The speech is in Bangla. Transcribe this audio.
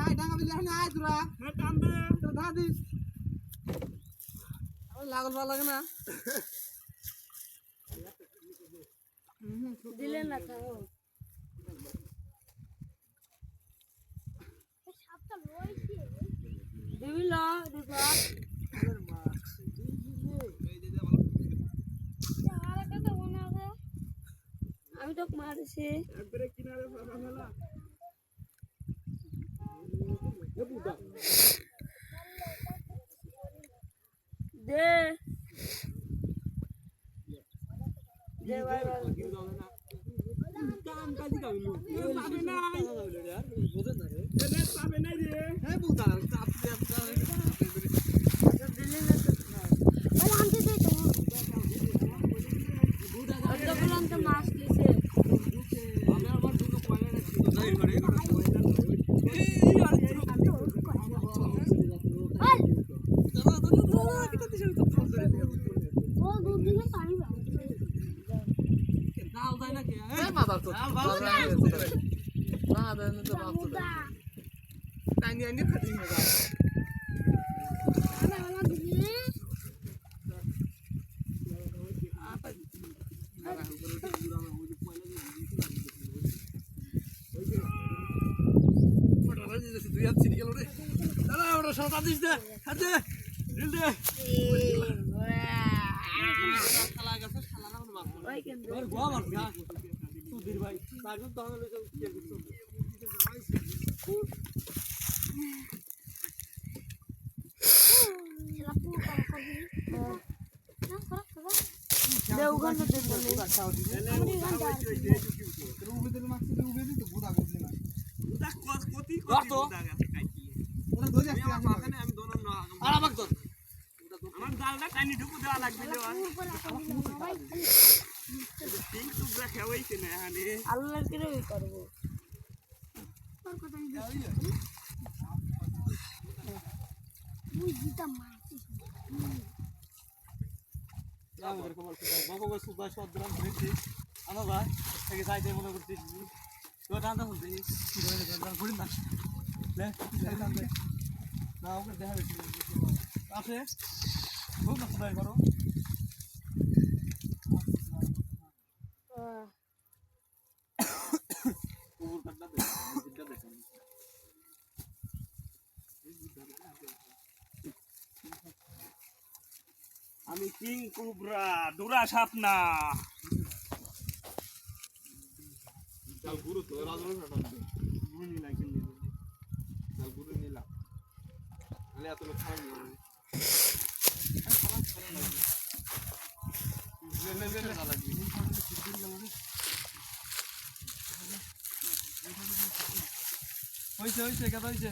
আয় ডাঙ্গা বিলে আয় তোরা টান দে তোরা ধা দিস লাগল ভালো লাগে না দিলে না খাও সাপটা লইছে দিবি ল দিবা আমি তো মারছি একবারে কিনারে ফেলা দে দে ভাই কাম কাজি কামিলু পাবে নাই বোঝে না রে এনে পাবে নাই রে হে বুঝা চাপ চাপ দিলে না তো ভাই আনতে দে তো বুদা দা তো মাছ লিছে আমি আবার দুটো পয়লা রাখছি তো যাই ঘরে আমার জালটা টানি ঢুকু দেওয়া লাগবে আল্লাহর করে করব মুই জিতা মারছি আমাদের কবল বাবা বাবা সুবা সদরাম ধরেছি আমরা ভাই থেকে যাইতে মনে করতেছি তো টানতে বলতে ঘুরি না লে টানতে না ওকে দেখা বেশি আসে খুব না সুবাই করো ওর কাটনা দে জিদ্দা দে আমি কিং কোবরা দুরা সাপ না চাল গুরু তো রাজরা ফাটা গুরু নিলা কিনলি চাল গুরু নিলা লে এত লোক খাই লে না লাগি হইছে কথা হইছে